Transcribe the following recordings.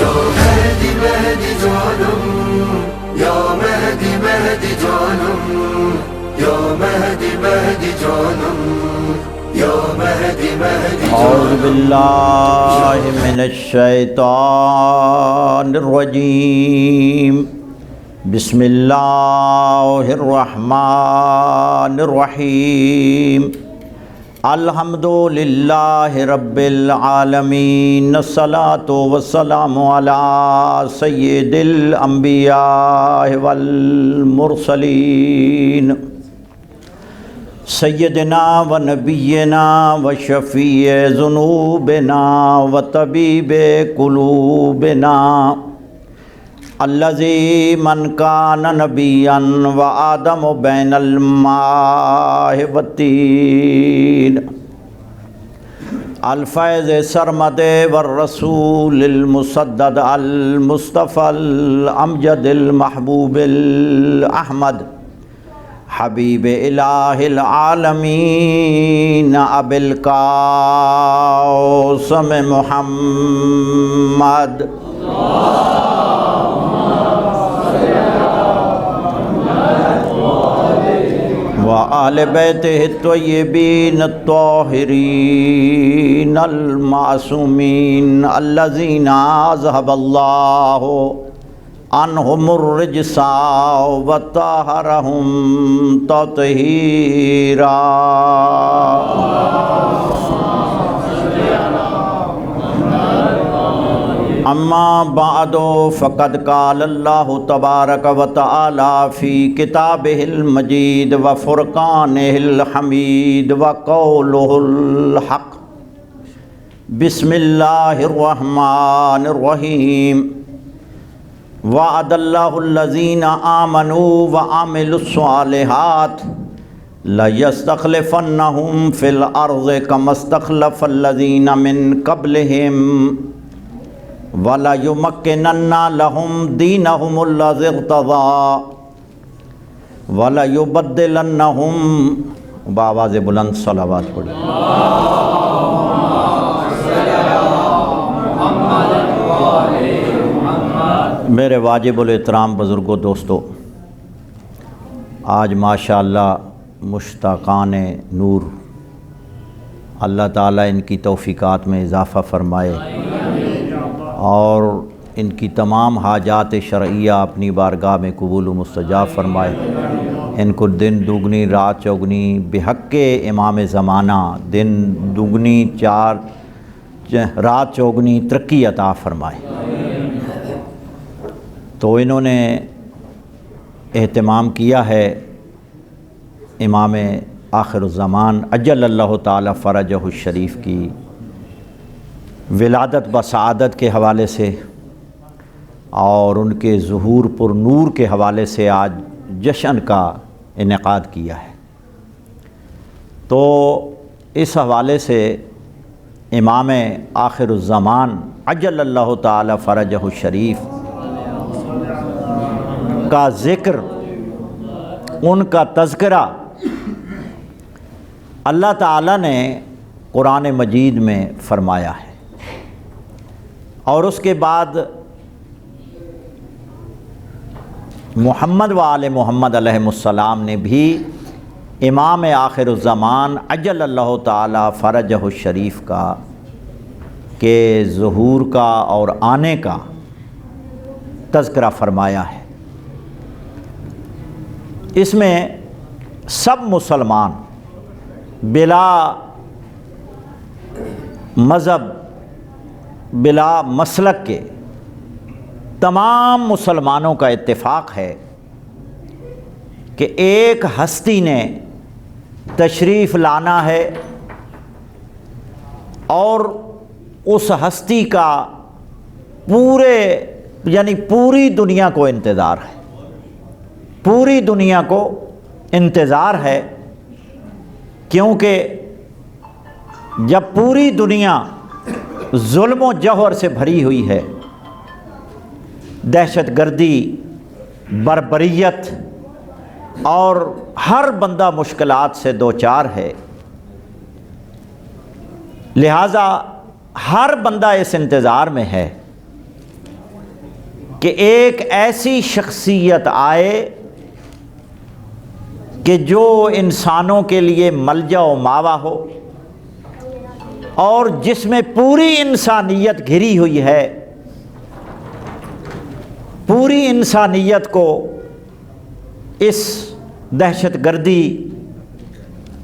مهدي مهدي جانم یا مهدی مهدی جانم یا مهدی مهدی جانم یا مهدی مهدی اعوذ باللہ من الشیطان الرجیم بسم اللہ الرحمن الرحیم الحمد للہ رب العالمین الصلاۃ والسلام علی سید الانبیاء والمرسلین سیدنا و نبینا و شفیع ذنوبنا و طبیب قلوبنا الذی من کان نبیا و آدم بین الماء والطین الفیض سرمد والرسول المسدد المصطفى الامجد المحبوب الاحمد حبیب الہ العالمین ابی القاسم محمد وآل بیتہ الطیبین الطاہرین المعصومین الذین اذھب اللہ عنہم الرجس وطہرہم تطہیرا اما بعد فقد قال اللہ تبارک وتعالی فی کتابہ المجید وفرقانہ الحمید وقولہ الحق بسم اللہ الرحمن الرحیم وعد اللہ الذین آمنوا وعملوا الصالحات لَيَسْتَخْلِفَنَّهُمْ فِي الْأَرْضِ كَمَا اسْتَخْلَفَ الَّذِينَ مِنْ قَبْلِهِمْ وَلَيُمَكِّنَنَّ لَهُمْ دِينَهُمُ الَّذِي ارْتَضَىٰ وَلَيُبَدِّلَنَّهُمْ بآواز بلند صلوات پڑھیں میرے واجب الاحترام بزرگوں دوستو، آج ماشاءاللہ مشتاقان نور اللہ تعالیٰ ان کی توفیقات میں اضافہ فرمائے اور ان کی تمام حاجات شرعیہ اپنی بارگاہ میں قبول و مستجاب فرمائے، ان کو دن دگنی رات چوگنی بحق امام زمانہ دن دگنی رات چوگنی ترقی عطا فرمائے۔ تو انہوں نے اہتمام کیا ہے امام آخر الزمان عجل اللہ تعالی فرجہ الشریف کی ولادت بسعادت کے حوالے سے اور ان کے ظہور پر نور کے حوالے سے آج جشن کا انعقاد کیا ہے۔ تو اس حوالے سے امام آخر الزمان عجل اللہ تعالی فرجہ الشریف کا ذکر، ان کا تذکرہ اللہ تعالیٰ نے قرآن مجید میں فرمایا ہے، اور اس کے بعد محمد و آل محمد علیہ السلام نے بھی امام آخر الزمان عجل اللہ تعالی فرجہ الشریف کا کے ظہور کا اور آنے کا تذکرہ فرمایا ہے۔ اس میں سب مسلمان بلا مذہب بلا مسلک کے تمام مسلمانوں کا اتفاق ہے کہ ایک ہستی نے تشریف لانا ہے اور اس ہستی کا پوری دنیا کو انتظار ہے، پوری دنیا کو انتظار ہے، کیونکہ جب پوری دنیا ظلم و جوہر سے بھری ہوئی ہے، دہشت گردی، بربریت اور ہر بندہ مشکلات سے دوچار ہے، لہٰذا ہر بندہ اس انتظار میں ہے کہ ایک ایسی شخصیت آئے کہ جو انسانوں کے لیے ملجا و ماوا ہو اور جس میں پوری انسانیت گھری ہوئی ہے، پوری انسانیت کو اس دہشت گردی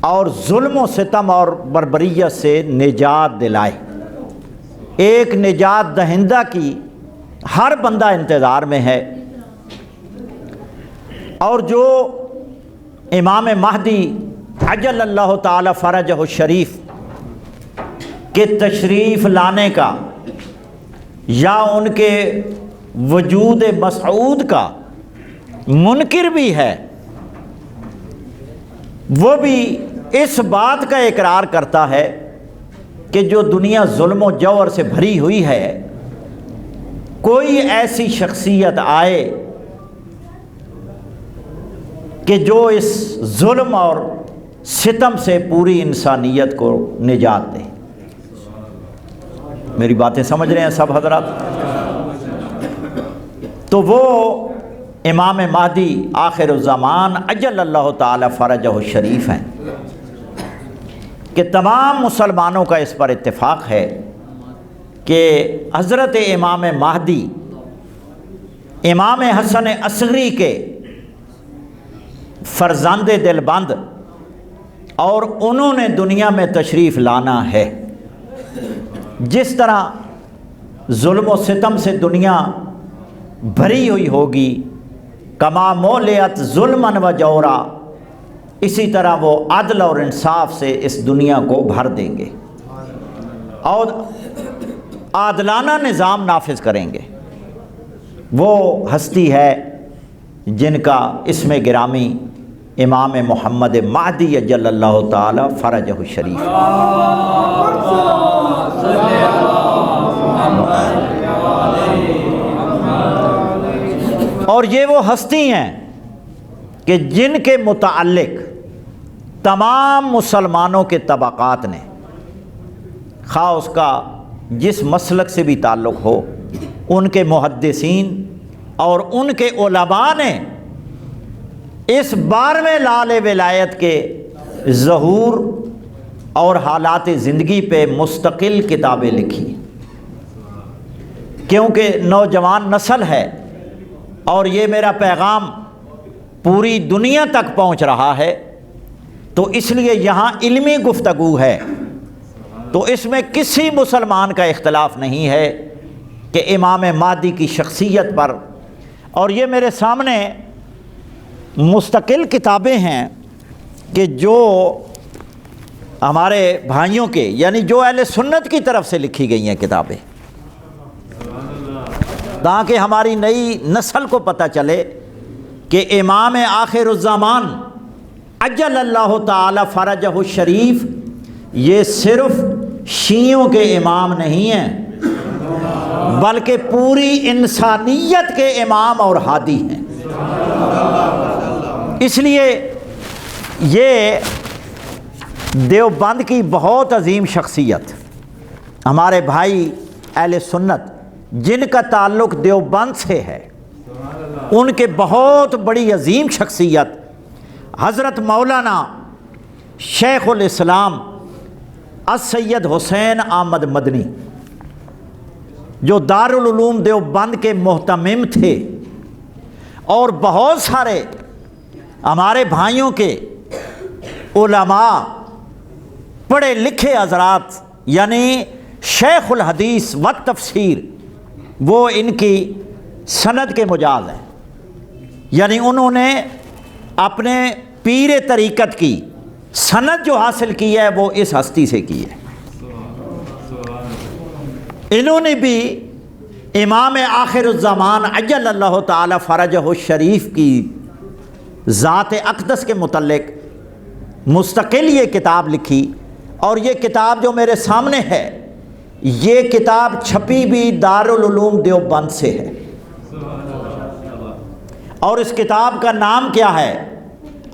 اور ظلم و ستم اور بربریت سے نجات دلائے۔ ایک نجات دہندہ کی ہر بندہ انتظار میں ہے، اور جو امام مہدی عجل اللہ تعالی فرجہ الشریف کے تشریف لانے کا یا ان کے وجود مسعود کا منکر بھی ہے، وہ بھی اس بات کا اقرار کرتا ہے کہ جو دنیا ظلم و جور سے بھری ہوئی ہے، کوئی ایسی شخصیت آئے کہ جو اس ظلم اور ستم سے پوری انسانیت کو نجات دے۔ میری باتیں سمجھ رہے ہیں سب حضرات؟ تو وہ امام مہدی آخر الزمان عجل اللہ تعالی فرجہ الشریف ہیں کہ تمام مسلمانوں کا اس پر اتفاق ہے کہ حضرت امام مہدی امام حسن اصغری کے فرزند دل بند، اور انہوں نے دنیا میں تشریف لانا ہے۔ جس طرح ظلم و ستم سے دنیا بھری ہوئی ہوگی، کما مولیت ظلمًا و جورا، اسی طرح وہ عدل اور انصاف سے اس دنیا کو بھر دیں گے اور عادلانہ نظام نافذ کریں گے۔ وہ ہستی ہے جن کا اسم گرامی امام محمد مہدی اجل اللہ تعالی فرجہ الشریف۔ اور یہ وہ ہستی ہیں کہ جن کے متعلق تمام مسلمانوں کے طبقات نے، خواہ اس کا جس مسلک سے بھی تعلق ہو، ان کے محدثین اور ان کے علماء نے اس بارہویں لال ولایت کے ظہور اور حالات زندگی پہ مستقل کتابیں لکھی، کیونکہ نوجوان نسل ہے اور یہ میرا پیغام پوری دنیا تک پہنچ رہا ہے، تو اس لیے یہاں علمی گفتگو ہے، تو اس میں کسی مسلمان کا اختلاف نہیں ہے کہ امام مہدی کی شخصیت پر، اور یہ میرے سامنے مستقل کتابیں ہیں کہ جو ہمارے بھائیوں کے یعنی جو اہل سنت کی طرف سے لکھی گئی ہیں کتابیں، تاکہ ہماری نئی نسل کو پتہ چلے کہ امام آخر الزمان عجل اللہ تعالی فرجہ الشریف یہ صرف شیعوں کے امام نہیں ہیں، بلکہ پوری انسانیت کے امام اور ہادی ہیں۔ اس لیے یہ دیوبند کی بہت عظیم شخصیت، ہمارے بھائی اہل سنت جن کا تعلق دیوبند سے ہے، ان کے بہت بڑی عظیم شخصیت حضرت مولانا شیخ الاسلام السید حسین احمد مدنی، جو دارالعلوم دیوبند کے محتمم تھے، اور بہت سارے ہمارے بھائیوں کے علماء پڑھے لکھے حضرات یعنی شیخ الحدیث و تفسیر، وہ ان کی سند کے مجاز ہیں، یعنی انہوں نے اپنے پیر طریقت کی سند جو حاصل کی ہے وہ اس ہستی سے کی ہے۔ انہوں نے بھی امام آخر الزمان عجل اللہ تعالی فرجہ الشریف کی ذات اقدس کے متعلق مستقل یہ کتاب لکھی، اور یہ کتاب جو میرے سامنے ہے یہ کتاب چھپی بھی دارالعلوم دیوبند سے ہے، اور اس کتاب کا نام کیا ہے؟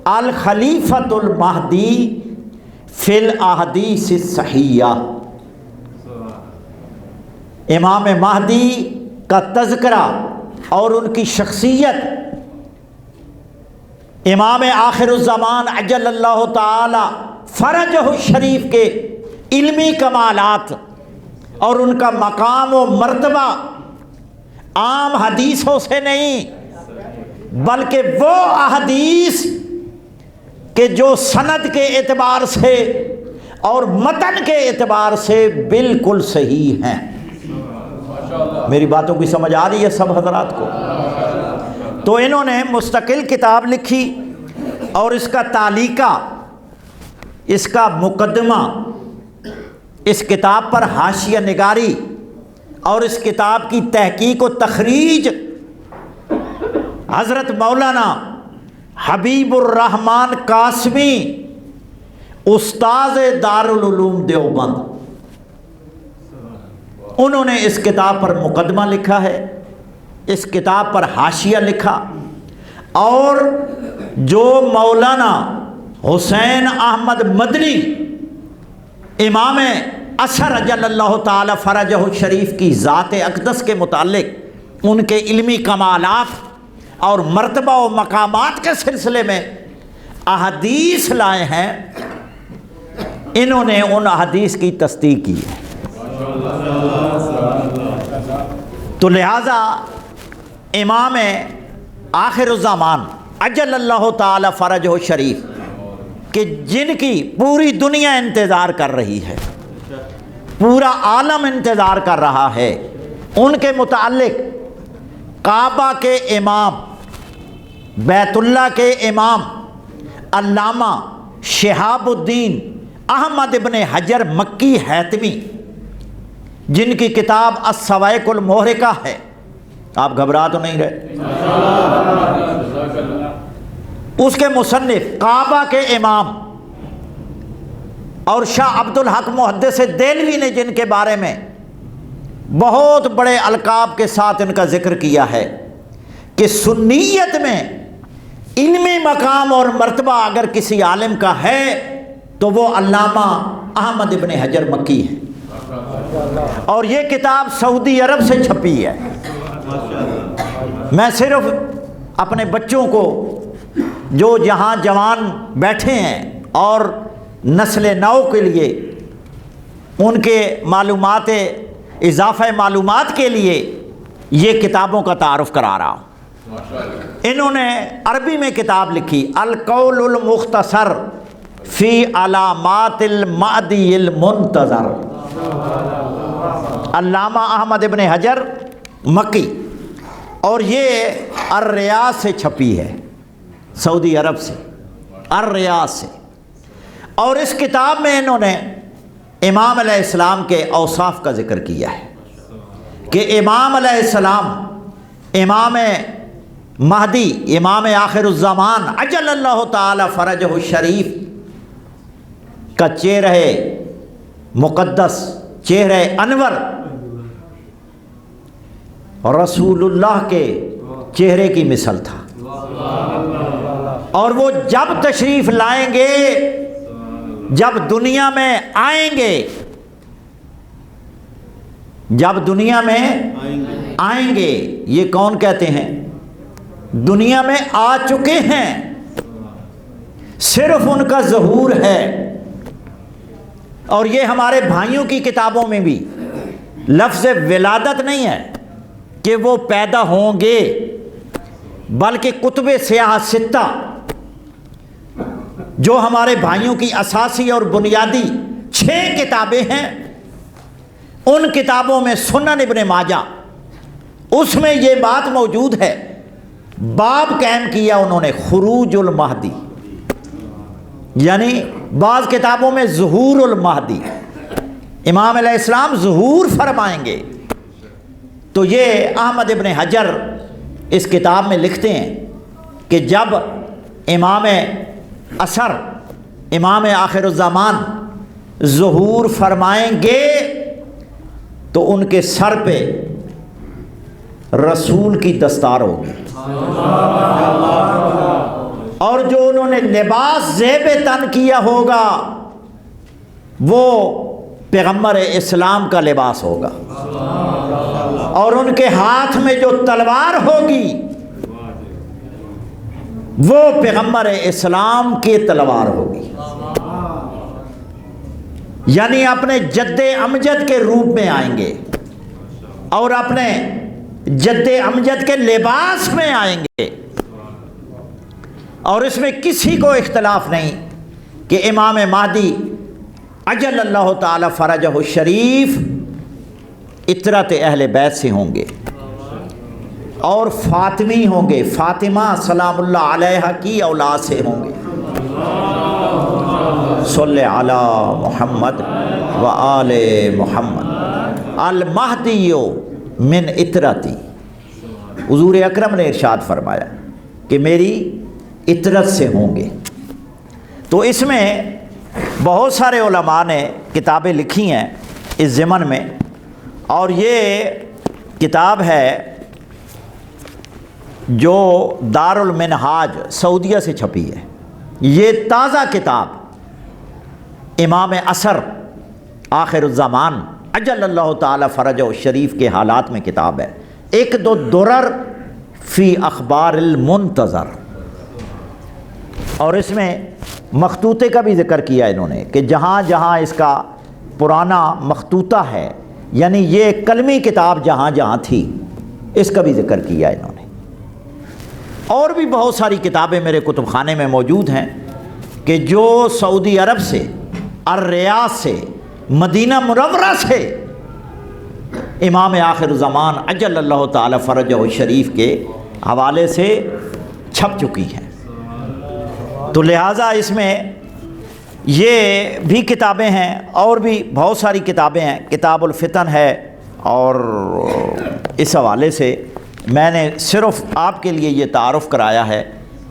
الخلیفۃ المہدی فی الاحادیث الصحیحہ، امام مہدی کا تذکرہ اور ان کی شخصیت، امام آخر الزمان عجل اللہ تعالی فرجہ الشریف کے علمی کمالات اور ان کا مقام و مرتبہ عام حدیثوں سے نہیں، بلکہ وہ احادیث کہ جو سند کے اعتبار سے اور متن کے اعتبار سے بالکل صحیح ہیں۔ میری باتوں کی سمجھ آ رہی ہے سب حضرات کو؟ تو انہوں نے مستقل کتاب لکھی اور اس کا تعلیقہ، اس کا مقدمہ، اس کتاب پر حاشیہ نگاری اور اس کتاب کی تحقیق و تخریج حضرت مولانا حبیب الرحمن قاسمی استاذ دارالعلوم دیوبند، انہوں نے اس کتاب پر مقدمہ لکھا ہے، اس کتاب پر حاشیہ لکھا، اور جو مولانا حسین احمد مدنی امام اثر اجل اللہ تعالی فرجہ الشریف کی ذات اقدس کے متعلق ان کے علمی کمالات اور مرتبہ و مقامات کے سلسلے میں احادیث لائے ہیں، انہوں نے ان احادیث کی تصدیق کی ہے۔ تو لہذا امام آخر الزمان عجل اللہ تعالی فرجہ الشریف کہ جن کی پوری دنیا انتظار کر رہی ہے، پورا عالم انتظار کر رہا ہے، ان کے متعلق کعبہ کے امام، بیت اللہ کے امام علامہ شہاب الدین احمد ابن حجر مکی حیتمی، جن کی کتاب الصواعق المحرقہ ہے، آپ گھبرا تو نہیں رہے، اس کے مصنف کعبہ کے امام اور شاہ عبدالحق محدث دہلوی نے جن کے بارے میں بہت بڑے القاب کے ساتھ ان کا ذکر کیا ہے کہ سنیت میں علمی مقام اور مرتبہ اگر کسی عالم کا ہے تو وہ علامہ احمد ابن حجر مکی ہے، اور یہ کتاب سعودی عرب سے چھپی ہے۔ میں صرف اپنے بچوں کو جو جہاں جوان بیٹھے ہیں اور نسل نو کے لیے ان کے معلومات، اضافہ معلومات کے لیے یہ کتابوں کا تعارف کرا رہا ہوں۔ انہوں نے عربی میں کتاب لکھی القول المختصر فی علامات المہدی المنتظر، علامہ احمد ابن حجر مکی، اور یہ الریاض سے چھپی ہے، سعودی عرب سے، الریاض سے۔ اور اس کتاب میں انہوں نے امام علیہ السلام کے اوصاف کا ذکر کیا ہے کہ امام علیہ السلام، امام مہدی، امام آخر الزمان عجل اللہ تعالی فرجہ الشریف کا چہرہ مقدس، چہرہ انور رسول اللہ کے چہرے کی مثل تھا، اور وہ جب تشریف لائیں گے، جب دنیا میں آئیں گے، جب دنیا میں آئیں گے، یہ کون کہتے ہیں؟ دنیا میں آ چکے ہیں، صرف ان کا ظہور ہے۔ اور یہ ہمارے بھائیوں کی کتابوں میں بھی لفظ ولادت نہیں ہے کہ وہ پیدا ہوں گے، بلکہ کتب سیاہ ستہ جو ہمارے بھائیوں کی اساسی اور بنیادی 6 کتابیں ہیں، ان کتابوں میں سنن ابن ماجہ، اس میں یہ بات موجود ہے، باب قائم کیا انہوں نے خروج المہدی، یعنی بعض کتابوں میں ظہور المہدی، امام علیہ السلام ظہور فرمائیں گے۔ تو یہ احمد ابن حجر اس کتاب میں لکھتے ہیں کہ جب امام اثر، امام آخر الزمان ظہور فرمائیں گے تو ان کے سر پہ رسول کی دستار ہوگی، اور جو انہوں نے لباس زیب تن کیا ہوگا وہ پیغمبر اسلام کا لباس ہوگا، اور ان کے ہاتھ میں جو تلوار ہوگی وہ پیغمبر اسلام کی تلوار ہوگی، یعنی اپنے جد امجد کے روپ میں آئیں گے اور اپنے جد امجد کے لباس میں آئیں گے، اور اس میں کسی کو اختلاف نہیں کہ امام مہدی اجل اللہ تعالی فرجہ الشریف اطرت اہل بیت سے ہوں گے اور فاطمی ہوں گے، فاطمہ سلام اللہ علیہا کی اولاد سے ہوں گے۔ صلی علی محمد و آل محمد المہدی من اطرتی، حضور اکرم نے ارشاد فرمایا کہ میری اطرت سے ہوں گے۔ تو اس میں بہت سارے علماء نے کتابیں لکھی ہیں اس ضمن میں، اور یہ کتاب ہے جو دار المنہاج سعودیہ سے چھپی ہے۔ یہ تازہ کتاب امام اثر آخر الزمان اجل اللہ تعالی فرجہ الشریف کے حالات میں کتاب ہے، ایک دو درر فی اخبار المنتظر، اور اس میں مخطوطے کا بھی ذکر کیا انہوں نے کہ جہاں جہاں اس کا پرانا مخطوطہ ہے، یعنی یہ کلمی کتاب جہاں جہاں تھی اس کا بھی ذکر کیا انہوں نے۔ اور بھی بہت ساری کتابیں میرے کتب خانے میں موجود ہیں کہ جو سعودی عرب سے، الریاض سے، مدینہ منورہ سے امام آخر زمان اجل اللہ تعالی فرجہ الشریف کے حوالے سے چھپ چکی ہیں۔ تو لہٰذا اس میں یہ بھی کتابیں ہیں، اور بھی بہت ساری کتابیں ہیں، کتاب الفتن ہے، اور اس حوالے سے میں نے صرف آپ کے لیے یہ تعارف کرایا ہے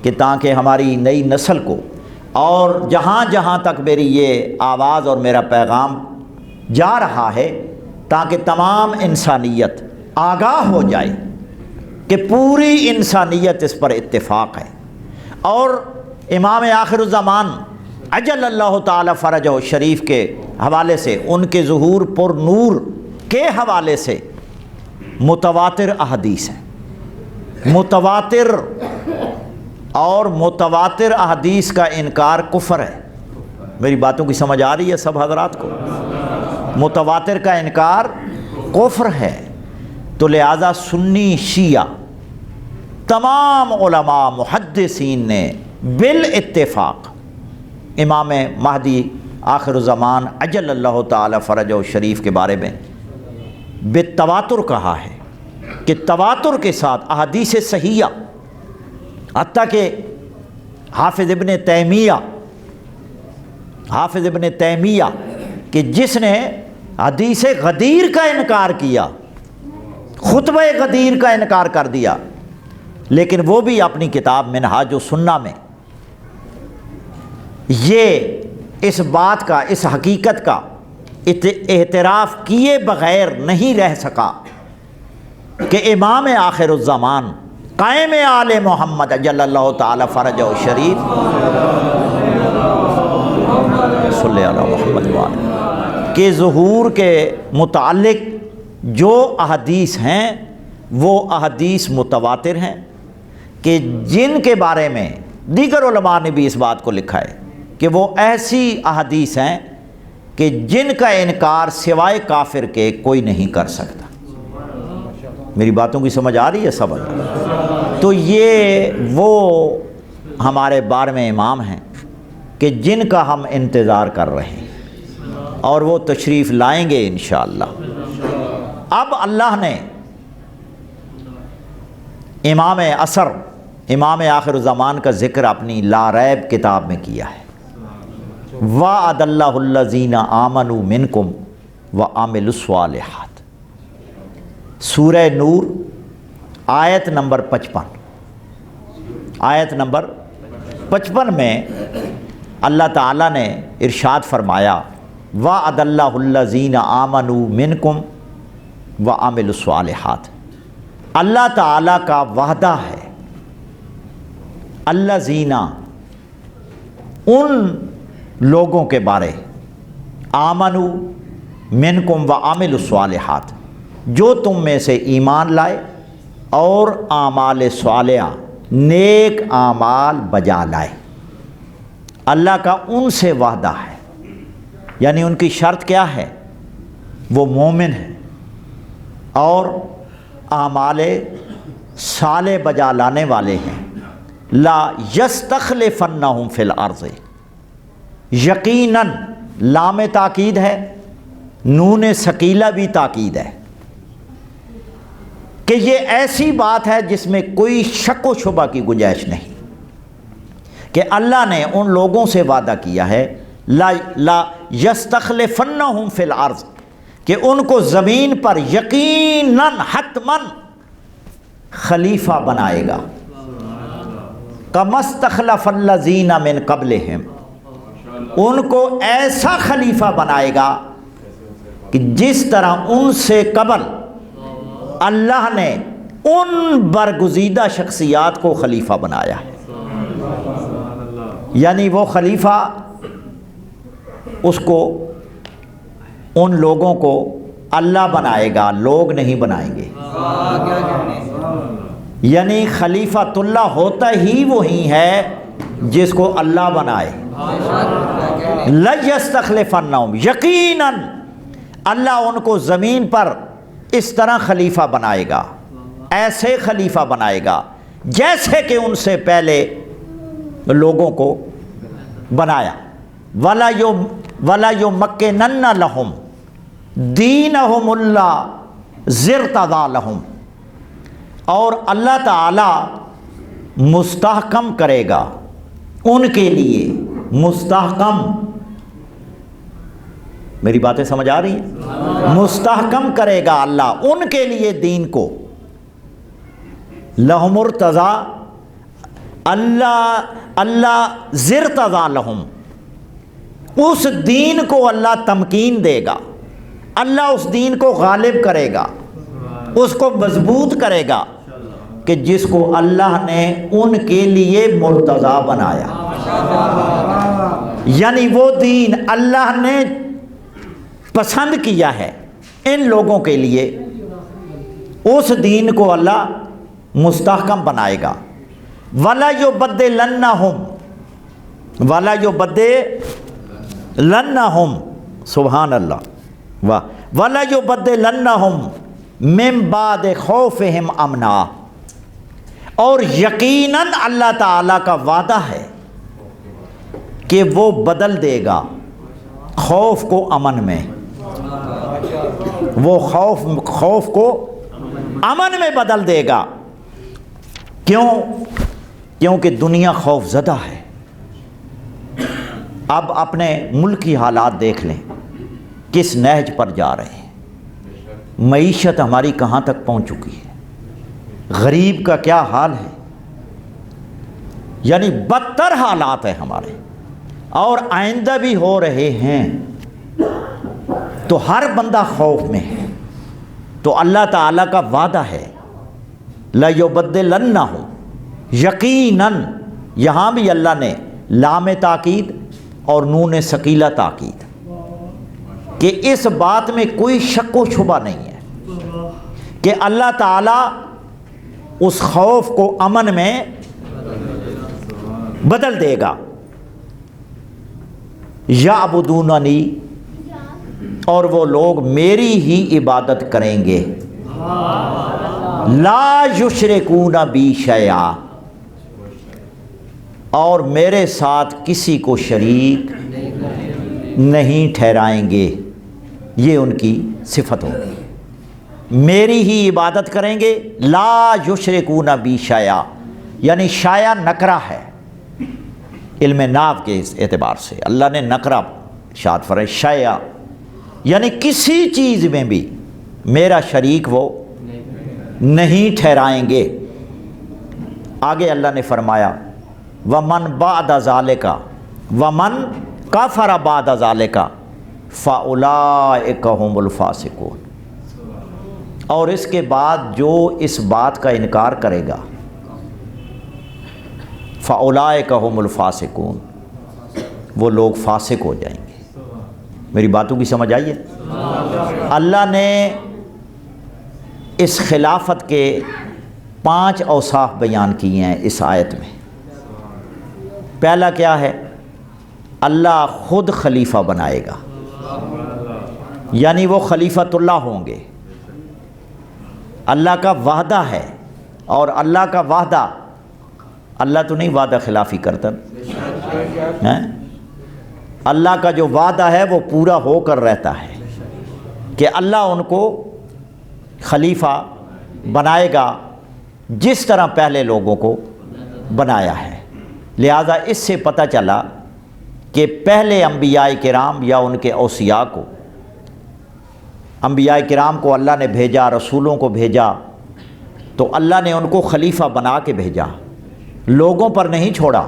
کہ تاکہ ہماری نئی نسل کو، اور جہاں جہاں تک میری یہ آواز اور میرا پیغام جا رہا ہے، تاکہ تمام انسانیت آگاہ ہو جائے کہ پوری انسانیت اس پر اتفاق ہے، اور امام آخر الزمان اجل اللہ تعالی فرجہ الشریف کے حوالے سے، ان کے ظہور پر نور کے حوالے سے متواتر احادیث ہیں، متواتر، اور متواتر احادیث کا انکار کفر ہے۔ میری باتوں کی سمجھ آ رہی ہے سب حضرات کو؟ متواتر کا انکار کفر ہے۔ تو لہذا سنی شیعہ تمام علماء محدثین نے بالاتفاق امام مہدی آخر الزمان اجل اللہ تعالی فرجہ الشریف کے بارے میں بالتواتر کہا ہے کہ تواتر کے ساتھ احادیث صحیحہ، حتیٰ کہ حافظ ابن تیمیہ کہ جس نے حدیث غدیر کا انکار کیا، خطبہ غدیر کا انکار کر دیا، لیکن وہ بھی اپنی کتاب منہاج السنہ میں یہ اس بات کا، اس حقیقت کا اعتراف کیے بغیر نہیں رہ سکا کہ امام آخر الزمان قائم آل محمد اجل اللہ تعالی فرجہ الشریف صلی اللہ محمد وآلہ کے ظہور کے متعلق جو احادیث ہیں وہ احادیث متواتر ہیں، کہ جن کے بارے میں دیگر علماء نے بھی اس بات کو لکھا ہے کہ وہ ایسی احادیث ہیں کہ جن کا انکار سوائے کافر کے کوئی نہیں کر سکتا۔ میری باتوں کی سمجھ آ رہی ہے سب؟ تو یہ وہ ہمارے 12ویں امام ہیں کہ جن کا ہم انتظار کر رہے ہیں، اور وہ تشریف لائیں گے انشاءاللہ۔ اب اللہ نے امام اثر، امام آخر الزمان کا ذکر اپنی لا ریب کتاب میں کیا ہے۔ وَعَدَ اللَّهُ الَّذِينَ آمَنُوا مِنْكُمْ وَعَمِلُوا الصَّالِحَاتِ، سورہ نور آیت نمبر 55، آیت نمبر 55 میں اللہ تعالیٰ نے ارشاد فرمایا وَعَدَ اللَّهُ الَّذِينَ آمَنُوا مِنْكُمْ وَعَمِلُوا الصَّالِحَاتِ، اللہ تعالیٰ کا وعدہ ہے الذین، ان لوگوں کے بارے، آمنوا منکم وعملوا الصالحات، جو تم میں سے ایمان لائے اور اعمال صالحہ نیک اعمال بجا لائے۔ اللہ کا ان سے وعدہ ہے، یعنی ان کی شرط کیا ہے؟ وہ مومن ہے اور اعمال صالح بجا لانے والے ہیں۔ لا یستخلفنہم فی الارض، یقیناً لام تاکید ہے، نون ثقیلہ بھی تاکید ہے کہ یہ ایسی بات ہے جس میں کوئی شک و شبہ کی گنجائش نہیں کہ اللہ نے ان لوگوں سے وعدہ کیا ہے لا یستخلفنہم فی الارض، کہ ان کو زمین پر یقیناً حتماً خلیفہ بنائے گا۔ کما استخلف الذین من قبلہم، ان کو ایسا خلیفہ بنائے گا کہ جس طرح ان سے قبل اللہ نے ان برگزیدہ شخصیات کو خلیفہ بنایا ہے۔ یعنی وہ خلیفہ اس کو، ان لوگوں کو اللہ بنائے گا، لوگ نہیں بنائیں گے۔ یعنی خلیفۃ اللہ ہوتا ہی وہی ہے جس کو اللہ بنائے۔ لَيَسْتَخْلِفَنَّهُمْ، یقیناً اللہ ان کو زمین پر اس طرح خلیفہ بنائے گا، ایسے خلیفہ بنائے گا جیسے کہ ان سے پہلے لوگوں کو بنایا۔ وَلَا يُمَكِّنَنَّ لَهُمْ دِينَهُمُ الَّذِي ارْتَضَىٰ لَهُمْ، اور اللہ تعالی مستحکم کرے گا ان کے لیے، مستحکم، میری باتیں سمجھ آ رہی ہیں؟ مستحکم کرے گا اللہ ان کے لیے دین کو، لہم ارتضا، اللہ زرتضا لہم، اس دین کو اللہ تمکین دے گا، اللہ اس دین کو غالب کرے گا، اس کو مضبوط کرے گا کہ جس کو اللہ نے ان کے لیے مرتضی بنایا۔ یعنی وہ دین اللہ نے پسند کیا ہے ان لوگوں کے لیے، اس دین کو اللہ مستحکم بنائے گا۔ وَلَا يُبَدِّلَنَّهُمْ، وَلَا يُبَدِّلَنَّهُمْ، سبحان اللہ، واہ، وَلَا يُبَدِّلَنَّهُمْ مِن بَعْدِ خَوْفِهِمْ أَمْنًا، اور یقیناً اللہ تعالیٰ کا وعدہ ہے کہ وہ بدل دے گا خوف کو امن میں، وہ خوف کو امن میں بدل دے گا۔ کیونکہ دنیا خوف زدہ ہے۔ اب اپنے ملک کی حالات دیکھ لیں، کس نہج پر جا رہے ہیں، معیشت ہماری کہاں تک پہنچ چکی ہے، غریب کا کیا حال ہے، یعنی بدتر حالات ہیں ہمارے، اور آئندہ بھی ہو رہے ہیں، تو ہر بندہ خوف میں ہے۔ تو اللہ تعالیٰ کا وعدہ ہے لَيُبَدِّلَنَّهُمْ، یقیناً، یہاں بھی اللہ نے لام تاکید اور نون ثقیلہ تاکید، کہ اس بات میں کوئی شک و شبہ نہیں ہے کہ اللہ تعالیٰ اس خوف کو امن میں بدل دے گا۔ یعبدوننی، اور وہ لوگ میری ہی عبادت کریں گے، لا یشرکون بی شیئا، اور میرے ساتھ کسی کو شریک نہیں ٹھہرائیں گے، یہ ان کی صفت ہوگی، میری ہی عبادت کریں گے، لا یشرکون بی شیئا، یعنی شیئا نکرہ ہے علم نحو کے اس اعتبار سے، اللہ نے نکرہ ارشاد فرمایا شیئا، یعنی کسی چیز میں بھی میرا شریک وہ نہیں ٹھہرائیں گے۔ آگے اللہ نے فرمایا وَمَن بَعْدَ ذَلِكَ وَمَن كَفَرَ بَعْدَ ذَلِكَ فَأُولَئِكَ هُمُ الْفَاسِقُونَ، اور اس کے بعد جو اس بات کا انکار کرے گا، فَأُولَئِكَ هُمُ الْفَاسِقُونَ، وہ لوگ فاسق ہو جائیں گے۔ میری باتوں کی سمجھ آئی ہے؟ اللہ نے اس خلافت کے 5 اوصاف بیان کیے ہیں اس آیت میں۔ پہلا کیا ہے؟ اللہ خود خلیفہ بنائے گا، یعنی وہ خلیفۃ اللہ ہوں گے۔ اللہ کا وعدہ ہے، اور اللہ کا وعدہ، اللہ تو نہیں وعدہ خلافی کرتا، اللہ کا جو وعدہ ہے وہ پورا ہو کر رہتا ہے کہ اللہ ان کو خلیفہ بنائے گا جس طرح پہلے لوگوں کو بنایا ہے۔ لہذا اس سے پتہ چلا کہ پہلے انبیاء کرام یا ان کے اوصیاء کو، انبیاء کرام کو اللہ نے بھیجا، رسولوں کو بھیجا، تو اللہ نے ان کو خلیفہ بنا کے بھیجا، لوگوں پر نہیں چھوڑا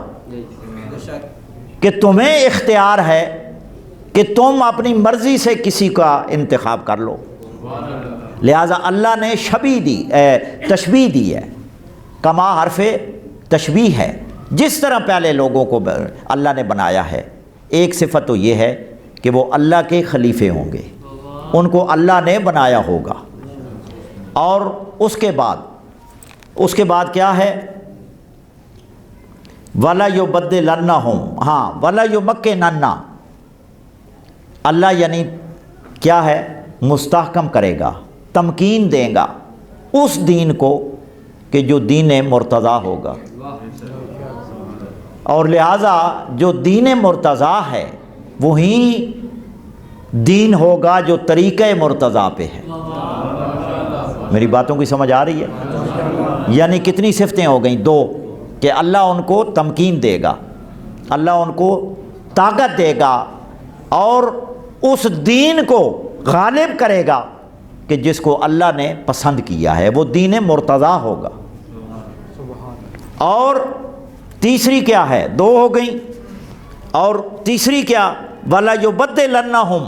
کہ تمہیں اختیار ہے کہ تم اپنی مرضی سے کسی کا انتخاب کر لو۔ لہٰذا اللہ نے تشبیہ دی ہے، کما حرف تشبیہ ہے، جس طرح پہلے لوگوں کو اللہ نے بنایا ہے۔ ایک صفت تو یہ ہے کہ وہ اللہ کے خلیفے ہوں گے، ان کو اللہ نے بنایا ہوگا۔ اور اس کے بعد کیا ہے؟ وَلَا يُبَدِّلَنَّهُمْ، ہاں وَلَا يُمَكِّنَنَّ، اللہ یعنی کیا ہے؟ مستحکم کرے گا، تمکین دے گا اس دین کو کہ جو دین مرتضیٰ ہوگا، اور لہٰذا جو دین مرتضیٰ ہے وہی دین ہوگا جو طریقہ مرتضیٰ پہ ہے۔ میری باتوں کی سمجھ آ رہی ہے؟ یعنی کتنی صفتیں ہو گئیں؟ 2، کہ اللہ ان کو تمکین دے گا، اللہ ان کو طاقت دے گا، اور اس دین کو غالب کرے گا کہ جس کو اللہ نے پسند کیا ہے، وہ دین مرتضیٰ ہوگا۔ اور تیسری کیا ہے؟ 2 ہو گئیں، اور تیسری کیا؟ وَلَا يُبَدِّلَنَّهُمْ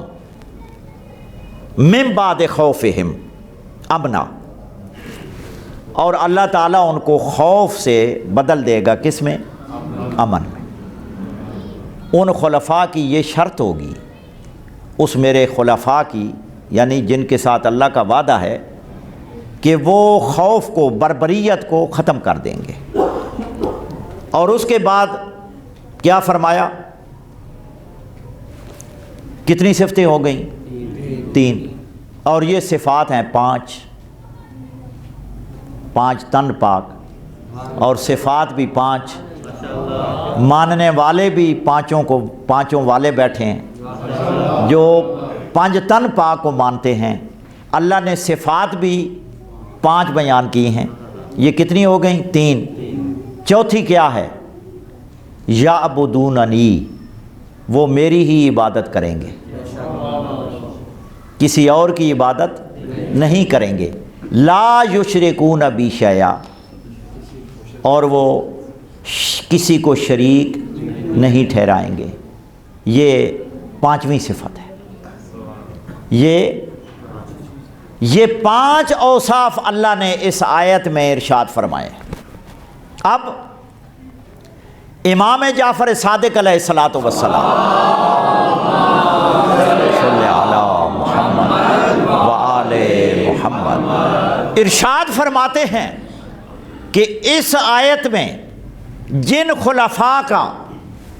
مِن بَعْدِ خَوْفِهِمْ امنا، اور اللہ تعالیٰ ان کو خوف سے بدل دے گا، کس میں؟ امن میں۔ ان خلفاء کی یہ شرط ہوگی، اس میرے خلفاء کی، یعنی جن کے ساتھ اللہ کا وعدہ ہے کہ وہ خوف کو، بربریت کو ختم کر دیں گے۔ اور اس کے بعد کیا فرمایا؟ کتنی صفتیں ہو گئیں؟ 3، اور یہ صفات ہیں 5 تن پاک، اور صفات بھی 5، ماننے والے بھی پانچوں والے بیٹھے ہیں جو 5 تن پاک کو مانتے ہیں۔ اللہ نے صفات بھی 5 بیان کی ہیں، یہ کتنی ہو گئیں؟ 3۔ چوتھی کیا ہے؟ یعبدوننی، وہ میری ہی عبادت کریں گے، کسی اور کی عبادت نہیں کریں گے۔ لا یشرکون بی شیئا، اور وہ کسی کو شریک نہیں ٹھہرائیں گے۔ یہ 5ویں صفت ہے۔ یہ 5 اوصاف اللہ نے اس آیت میں ارشاد فرمائے۔ اب امام جعفر صادق علیہ الصلاۃ والسلام صلی علی محمد وآل محمد ارشاد فرماتے ہیں کہ اس آیت میں جن خلفاء کا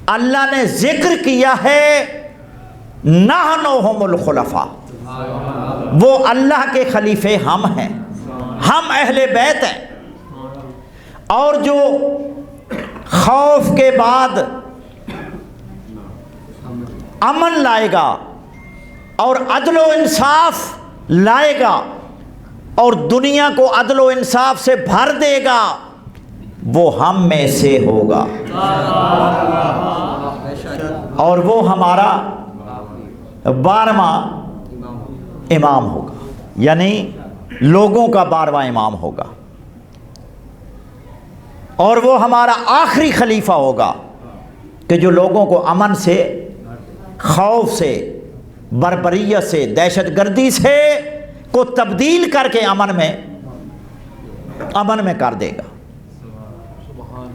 اللہ نے ذکر کیا ہے، نحن الخلفاء، وہ اللہ کے خلیفے ہم ہیں، ہم اہل بیت ہیں۔ اور جو خوف کے بعد امن لائے گا اور عدل و انصاف لائے گا اور دنیا کو عدل و انصاف سے بھر دے گا، وہ ہم میں سے ہوگا، اور وہ ہمارا 12واں امام ہوگا، یعنی لوگوں کا 12واں امام ہوگا، اور وہ ہمارا آخری خلیفہ ہوگا کہ جو لوگوں کو امن سے، خوف سے، بربریت سے، دہشت گردی سے کو تبدیل کر کے امن میں کر دے گا،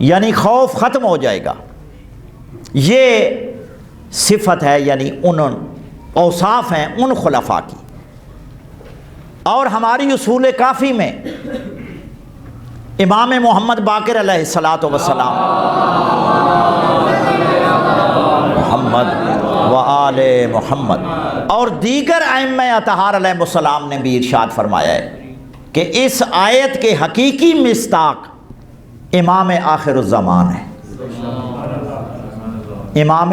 یعنی خوف ختم ہو جائے گا۔ یہ صفت ہے، یعنی ان اوصاف ہیں ان خلفاء کی۔ اور ہماری اصول کافی میں امام محمد باقر علیہ الصلاۃ والسلام محمد و آل محمد اور دیگر ائمہ اطہار علیہ السلام نے بھی ارشاد فرمایا ہے کہ اس آیت کے حقیقی مصداق امام آخر الزمان ہے، امام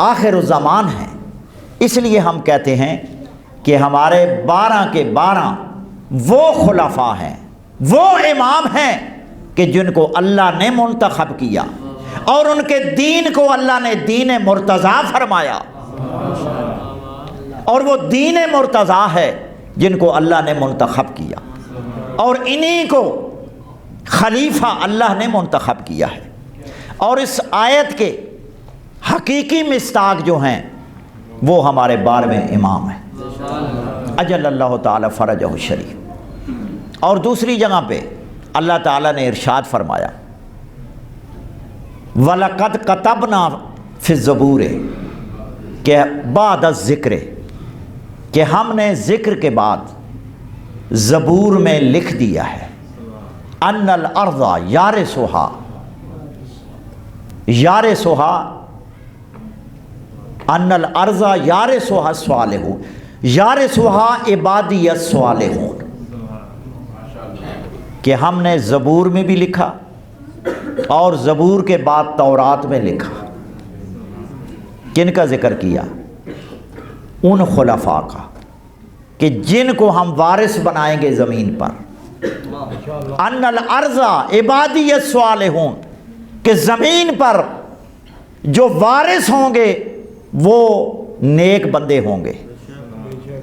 آخر الزمان ہے۔ اس لیے ہم کہتے ہیں کہ ہمارے 12 کے 12 وہ خلفاء ہیں، وہ امام ہیں کہ جن کو اللہ نے منتخب کیا اور ان کے دین کو اللہ نے دین مرتضیٰ فرمایا، اور وہ دین مرتضیٰ ہے جن کو اللہ نے منتخب کیا، اور انہی کو خلیفہ اللہ نے منتخب کیا ہے۔ اور اس آیت کے حقیقی مصداق جو ہیں وہ ہمارے 12ویں امام ہیں، اجل اللہ تعالی فرجہ الشریف۔ اور دوسری جگہ پہ اللہ تعالیٰ نے ارشاد فرمایا وَلَقَدْ كَتَبْنَا فِي الزَّبُورِ، کہ بعد الذکر، کہ ہم نے ذکر کے بعد زبور میں لکھ دیا ہے ان الارض یارثھا، یارثھا ان الارض یارثھا الصالحون، یارثھا عبادی الصالحون، کہ ہم نے زبور میں بھی لکھا اور زبور کے بعد تورات میں لکھا۔ کن کا ذکر کیا؟ ان خلفاء کا کہ جن کو ہم وارث بنائیں گے زمین پر۔ ان الارض عبادی الصالحون، کہ زمین پر جو وارث ہوں گے وہ نیک بندے ہوں گے،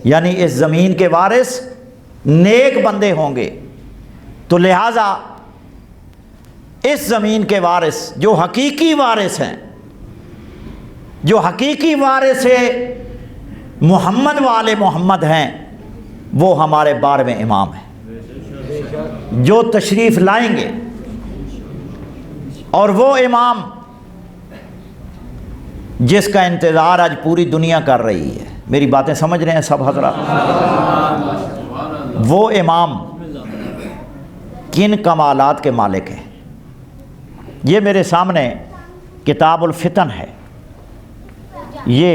یعنی اس زمین کے وارث نیک بندے ہوں گے۔ تو لہٰذا اس زمین کے وارث جو حقیقی وارث ہیں، جو حقیقی وارث محمد والے محمد ہیں، وہ ہمارے 12ویں امام ہیں جو تشریف لائیں گے۔ اور وہ امام جس کا انتظار آج پوری دنیا کر رہی ہے، میری باتیں سمجھ رہے ہیں سب حضرات؟ وہ امام کن کمالات کے مالک ہیں؟ یہ میرے سامنے کتاب الفتن ہے، یہ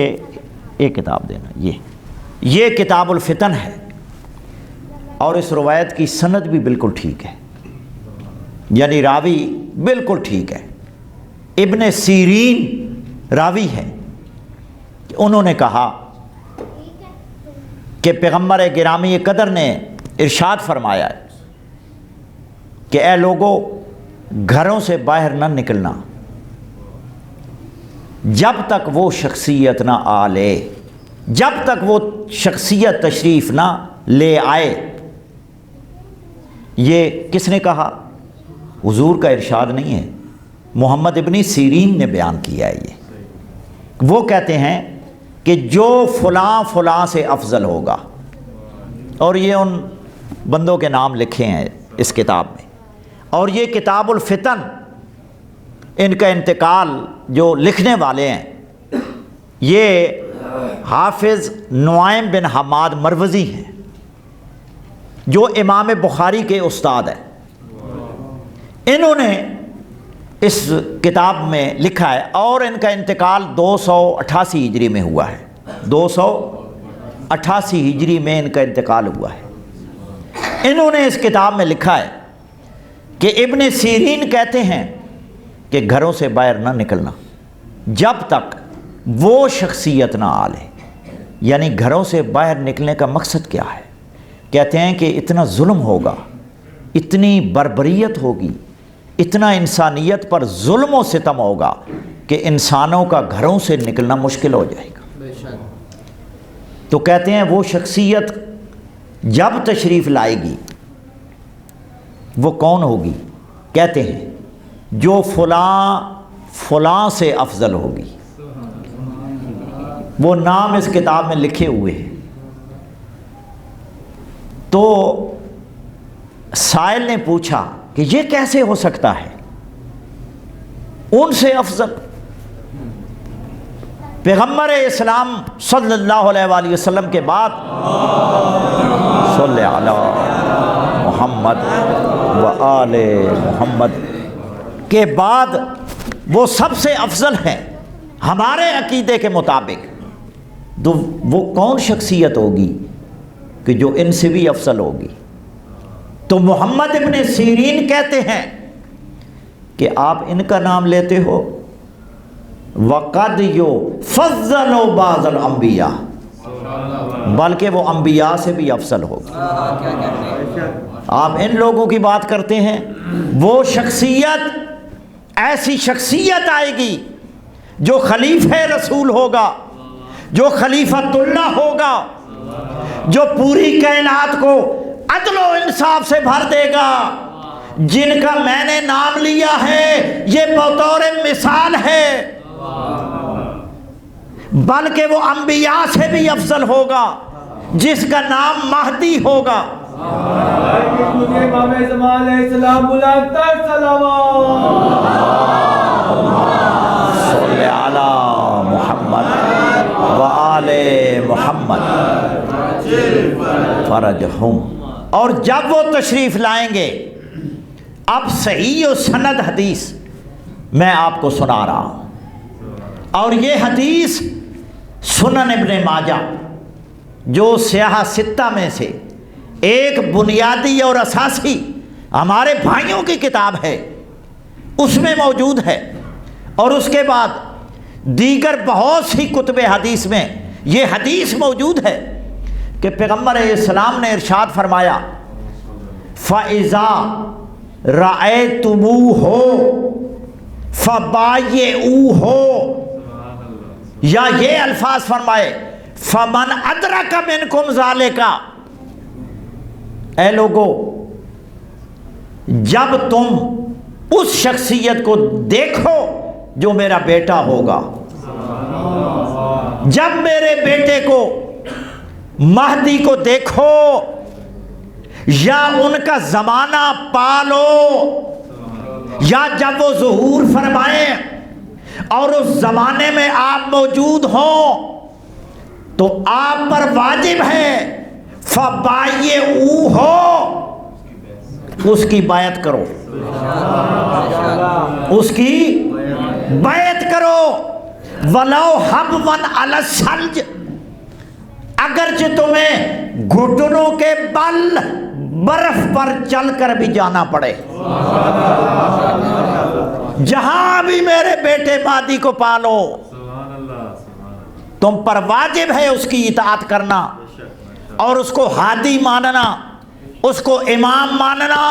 ایک کتاب دینا، یہ کتاب الفتن ہے، اور اس روایت کی سند بھی بالکل ٹھیک ہے، یعنی راوی بالکل ٹھیک ہے۔ ابن سیرین راوی ہے، انہوں نے کہا کہ پیغمبر گرامی قدر نے ارشاد فرمایا ہے کہ اے لوگو گھروں سے باہر نہ نکلنا جب تک وہ شخصیت نہ آ لے، جب تک وہ شخصیت تشریف نہ لے آئے۔ یہ کس نے کہا؟ حضور کا ارشاد نہیں ہے، محمد ابن سیرین نے بیان کیا ہے۔ یہ وہ کہتے ہیں کہ جو فلاں فلاں سے افضل ہوگا، اور یہ ان بندوں کے نام لکھے ہیں اس کتاب میں۔ اور یہ کتاب الفتن، ان کا انتقال جو لکھنے والے ہیں یہ حافظ نعیم بن حماد مروزی ہیں جو امام بخاری کے استاد ہیں۔ انہوں نے اس کتاب میں لکھا ہے، اور ان کا انتقال 288 ہجری میں ہوا ہے، 288 ہجری میں ان کا انتقال ہوا ہے۔ انہوں نے اس کتاب میں لکھا ہے کہ ابن سیرین کہتے ہیں کہ گھروں سے باہر نہ نکلنا جب تک وہ شخصیت نہ آ لے، یعنی گھروں سے باہر نکلنے کا مقصد کیا ہے؟ کہتے ہیں کہ اتنا ظلم ہوگا، اتنی بربریت ہوگی، اتنا انسانیت پر ظلم و ستم ہوگا کہ انسانوں کا گھروں سے نکلنا مشکل ہو جائے گا۔ تو کہتے ہیں وہ شخصیت جب تشریف لائے گی وہ کون ہوگی؟ کہتے ہیں جو فلاں فلاں سے افضل ہوگی۔ وہ نام اس کتاب میں لکھے ہوئے ہیں۔ تو سائل نے پوچھا کہ یہ کیسے ہو سکتا ہے ان سے افضل؟ پیغمبر اسلام صلی اللہ علیہ وآلہ وسلم کے بعد صلی علی محمد و آل محمد کے بعد وہ سب سے افضل ہیں ہمارے عقیدے کے مطابق، تو وہ کون شخصیت ہوگی کہ جو ان سے بھی افضل ہوگی؟ تو محمد ابن سیرین کہتے ہیں کہ آپ ان کا نام لیتے ہو، وَقَدْ يُفَضَّلُ بَعْضَ الْأَنْبِيَاءِ، بلکہ وہ انبیاء سے بھی افضل ہوگا۔ آپ ان لوگوں کی بات کرتے ہیں، وہ شخصیت، ایسی شخصیت آئے گی جو خلیفہ رسول ہوگا، جو خلیفۃ اللہ ہوگا، جو پوری کائنات کو عدل و انصاف سے بھر دے گا، جن کا میں نے نام لیا ہے یہ بطور مثال ہے، بلکہ وہ انبیاء سے بھی افضل ہوگا جس کا نام مہدی ہوگا۔ امام زمان علیہ السلام بلند تر صلی علی محمد و آل محمد فرجہم۔ اور جب وہ تشریف لائیں گے، اب صحیح و سند حدیث میں آپ کو سنا رہا ہوں، اور یہ حدیث سنن ابن ماجہ جو سیاہ ستہ میں سے ایک بنیادی اور اساسی ہمارے بھائیوں کی کتاب ہے، اس میں موجود ہے، اور اس کے بعد دیگر بہت سی کتب حدیث میں یہ حدیث موجود ہے کہ پیغمبر علیہ السلام نے ارشاد فرمایا، فَإِذَا رَأَيْتُمُوهُ فَبَايِعُوهُ، یا یہ الفاظ فرمائے فَمَنْ أَدْرَكَ مِنْكُمْ ذَلِكَ، اے لوگو جب تم اس شخصیت کو دیکھو جو میرا بیٹا ہوگا، جب میرے بیٹے کو مہدی کو دیکھو یا ان کا زمانہ پالو، یا جب وہ ظہور فرمائیں اور اس زمانے میں آپ موجود ہوں تو آپ پر واجب ہے فَبَايِعُوهُ، اس کی بیعت کرو، اس کی بیعت کرو، وَلَوْ حَبْوًا عَلَى الثَّلْجِ، اگرچہ تمہیں گھٹنوں کے بل برف پر چل کر بھی جانا پڑے، جہاں بھی میرے بیٹے مہدی کو پالو، تم پر واجب ہے اس کی اطاعت کرنا اور اس کو ہادی ماننا، اس کو امام ماننا،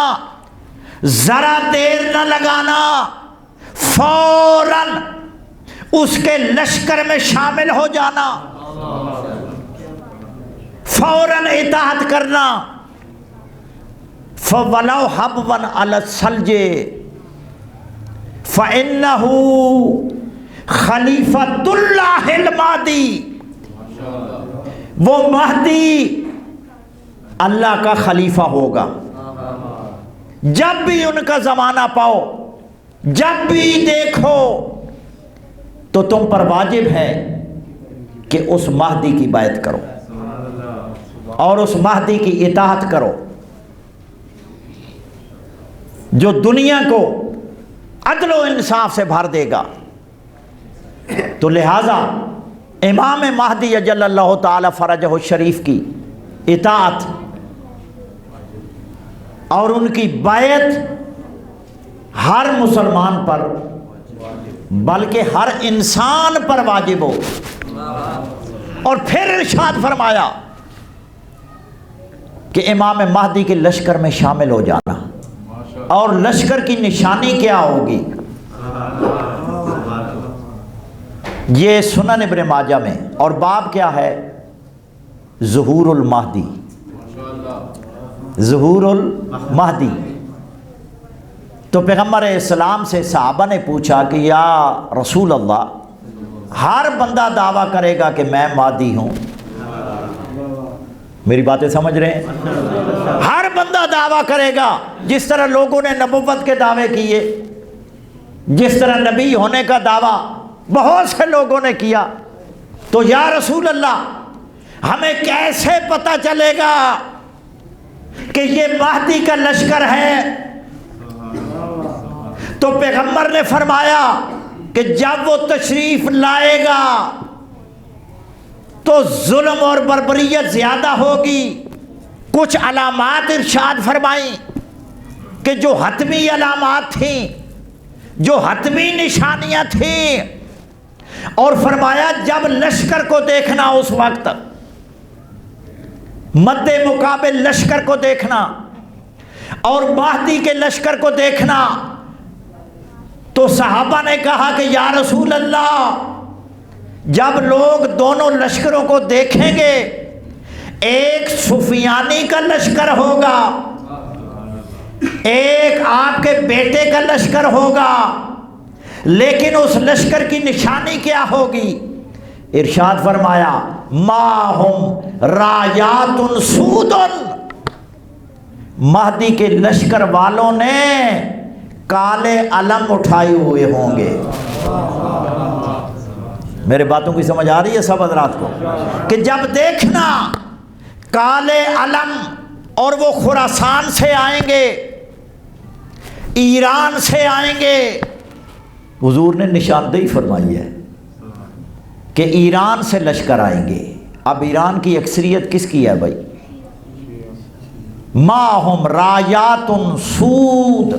ذرا دیر نہ لگانا، فوراً اس کے لشکر میں شامل ہو جانا، فوراً اطاعت کرنا۔ فَوَلَوْ حَبْوًا عَلَى الثَّلْجِ فَإِنَّهُ خلیفۃ اللہ المہدی، وہ مہدی اللہ کا خلیفہ ہوگا۔ جب بھی ان کا زمانہ پاؤ، جب بھی دیکھو تو تم پر واجب ہے کہ اس مہدی کی بیعت کرو اور اس مہدی کی اطاعت کرو جو دنیا کو عدل و انصاف سے بھر دے گا۔ تو لہٰذا امام مہدی اجل اللہ تعالی فرجہ الشریف کی اطاعت اور ان کی بیعت ہر مسلمان پر بلکہ ہر انسان پر واجب ہو۔ اور پھر ارشاد فرمایا کہ امام مہدی کے لشکر میں شامل ہو جانا، اور لشکر کی نشانی کیا ہوگی؟ یہ سنن ابن ماجہ میں، اور باب کیا ہے؟ ظہور المہدی، ظہور المہدی۔ تو پیغمبر علیہ السلام سے صحابہ نے پوچھا کہ یا رسول اللہ، ہر بندہ دعویٰ کرے گا کہ میں مہدی ہوں، میری باتیں سمجھ رہے ہیں؟ ہر بندہ دعویٰ کرے گا، جس طرح لوگوں نے نبوت کے دعوے کیے، جس طرح نبی ہونے کا دعویٰ بہت سے لوگوں نے کیا۔ تو یا رسول اللہ، ہمیں کیسے پتہ چلے گا کہ یہ مہدی کا لشکر ہے، تو پیغمبر نے فرمایا کہ جب وہ تشریف لائے گا تو ظلم اور بربریت زیادہ ہوگی۔ کچھ علامات ارشاد فرمائیں کہ جو حتمی علامات تھیں، جو حتمی نشانیاں تھیں، اور فرمایا جب لشکر کو دیکھنا، اس وقت مد مقابل لشکر کو دیکھنا اور مہدی کے لشکر کو دیکھنا، تو صحابہ نے کہا کہ یا رسول اللہ، جب لوگ دونوں لشکروں کو دیکھیں گے، ایک سفیانی کا لشکر ہوگا، ایک آپ کے بیٹے کا لشکر ہوگا، لیکن اس لشکر کی نشانی کیا ہوگی؟ ارشاد فرمایا ماہم رایات سود، مہدی کے لشکر والوں نے کالے علم اٹھائے ہوئے ہوں گے۔ میرے باتوں کی سمجھ آ رہی ہے سب حضرات کو؟ کہ جب دیکھنا کالے علم، اور وہ خراسان سے آئیں گے، ایران سے آئیں گے۔ حضور نے نشاندہی فرمائی ہے کہ ایران سے لشکر آئیں گے۔ اب ایران کی اکثریت کس کی ہے بھائی؟ ماہم رایات سود،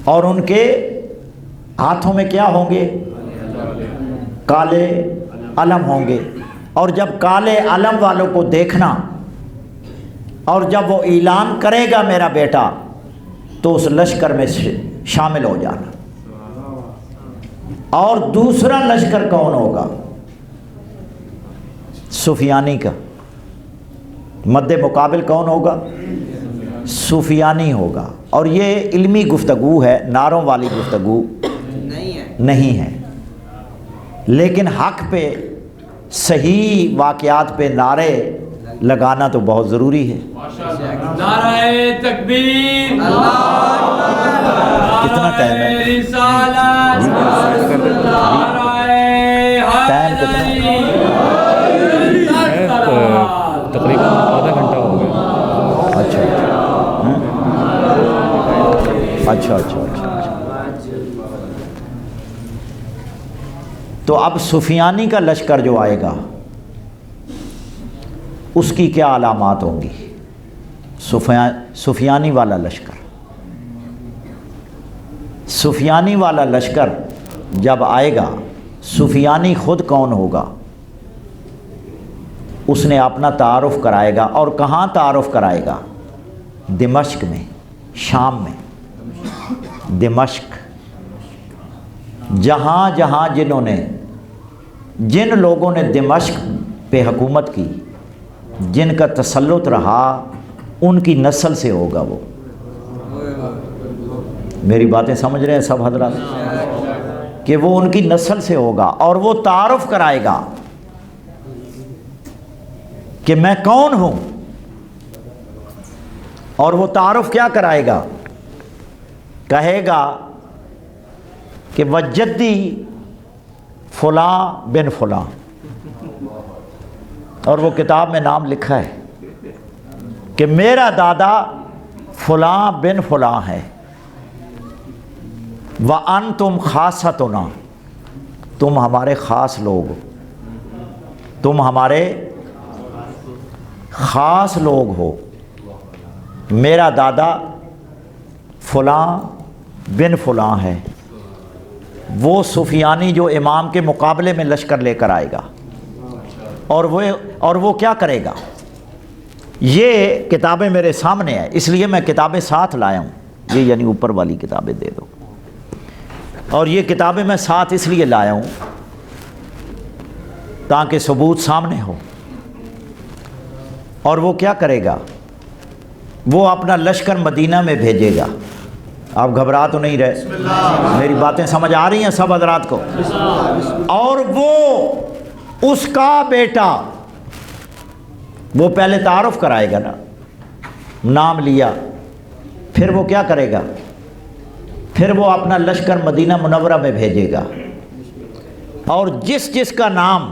اور ان کے ہاتھوں میں کیا ہوں گے؟ کالے علم ہوں گے۔ اور جب کالے علم والوں کو دیکھنا، اور جب وہ اعلان کرے گا میرا بیٹا، تو اس لشکر میں شامل ہو جانا۔ اور دوسرا لشکر کون ہوگا؟ سفیانی کا۔ مد مقابل کون ہوگا؟ سفیانی ہوگا۔ اور یہ علمی گفتگو ہے، نعروں والی گفتگو نہیں ہے، لیکن حق پہ، صحیح واقعات پہ نعرے لگانا تو بہت ضروری ہے۔ نعرہ تکبیر، کتنا ٹائم ہے؟ ٹائم کتنا ہے؟ تقریباً آدھا گھنٹہ ہو گیا۔ اچھا۔ تو اب سفیانی کا لشکر جو آئے گا، اس کی کیا علامات ہوں گی؟ سفیانی والا لشکر، سفیانی والا لشکر جب آئے گا، سفیانی خود کون ہوگا؟ اس نے اپنا تعارف کرائے گا، اور کہاں تعارف کرائے گا؟ دمشق میں، شام میں۔ دمشق، جہاں جہاں جن لوگوں نے دمشق پہ حکومت کی، جن کا تسلط رہا، ان کی نسل سے ہوگا وہ۔ میری باتیں سمجھ رہے ہیں سب حضرات؟ کہ وہ ان کی نسل سے ہوگا، اور وہ تعارف کرائے گا کہ میں کون ہوں۔ اور وہ تعارف کیا کرائے گا؟ کہے گا کہ وجدی فلاں بن فلاں، اور وہ کتاب میں نام لکھا ہے کہ میرا دادا فلاں بن فلاں ہے۔ وَأَنْتُمْ خَاصَّتُنَا، تم ہمارے خاص لوگ، تم ہمارے خاص لوگ ہو۔ میرا دادا فلاں بن فلاں ہے۔ وہ سفیانی جو امام کے مقابلے میں لشکر لے کر آئے گا، اور وہ کیا کرے گا؟ یہ کتابیں میرے سامنے ہیں، اس لیے میں کتابیں ساتھ لایا ہوں۔ یہ یعنی اوپر والی کتابیں دے دو، اور یہ کتابیں میں ساتھ اس لیے لایا ہوں تاکہ ثبوت سامنے ہو۔ اور وہ کیا کرے گا؟ وہ اپنا لشکر مدینہ میں بھیجے گا۔ آپ گھبرا تو نہیں رہے؟ میری باتیں سمجھ آ رہی ہیں سب حضرات کو؟ اور وہ اس کا بیٹا، وہ پہلے تعارف کرائے گا نا، نام لیا، پھر وہ کیا کرے گا؟ پھر وہ اپنا لشکر مدینہ منورہ میں بھیجے گا، اور جس جس کا نام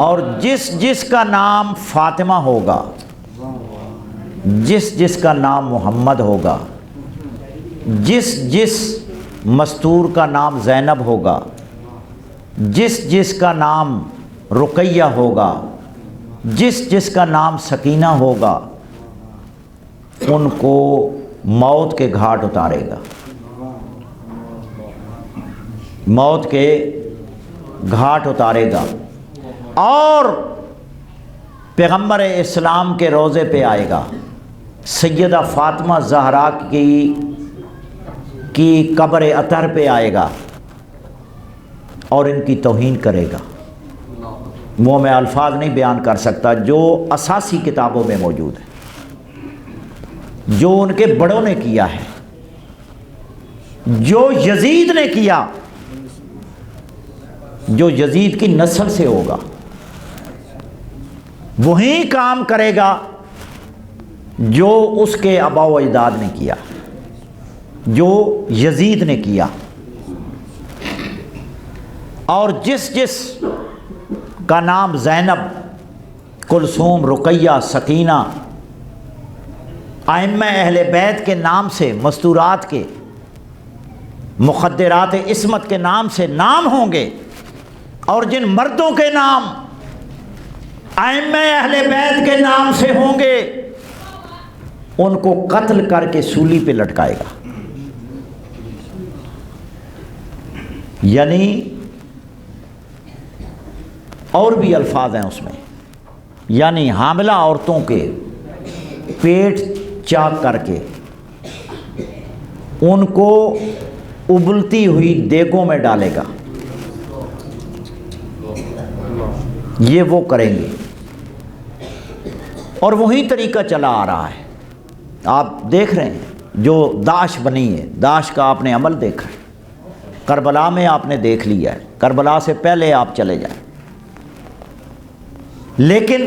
اور جس جس کا نام فاطمہ ہوگا، جس جس کا نام محمد ہوگا، جس جس مستور کا نام زینب ہوگا، جس جس کا نام رقیہ ہوگا، جس جس کا نام سکینہ ہوگا، ان کو موت کے گھاٹ اتارے گا، موت کے گھاٹ اتارے گا، اور پیغمبر اسلام کے روضے پہ آئے گا، سیدہ فاطمہ زہرا کی قبر اطہر پہ آئے گا اور ان کی توہین کرے گا۔ وہ میں الفاظ نہیں بیان کر سکتا جو اساسی کتابوں میں موجود ہے، جو ان کے بڑوں نے کیا ہے، جو یزید نے کیا، جو یزید کی نسل سے ہوگا وہی کام کرے گا جو اس کے آباء و اجداد نے کیا، جو یزید نے کیا۔ اور جس جس کا نام زینب، کلثوم، رقیہ، سکینہ، ائمہ اہل بیت کے نام سے، مستورات کے، مخدرات عصمت کے نام سے نام ہوں گے، اور جن مردوں کے نام ائمہ اہل بیت کے نام سے ہوں گے ان کو قتل کر کے سولی پہ لٹکائے گا۔ یعنی اور بھی الفاظ ہیں اس میں، یعنی حاملہ عورتوں کے پیٹ چاک کر کے ان کو ابلتی ہوئی دیگوں میں ڈالے گا، یہ وہ کریں گے۔ اور وہی طریقہ چلا آ رہا ہے، آپ دیکھ رہے ہیں جو داعش بنی ہے، داعش کا آپ نے عمل دیکھا ہے، کربلا میں آپ نے دیکھ لیا ہے، کربلا سے پہلے آپ چلے جائیں۔ لیکن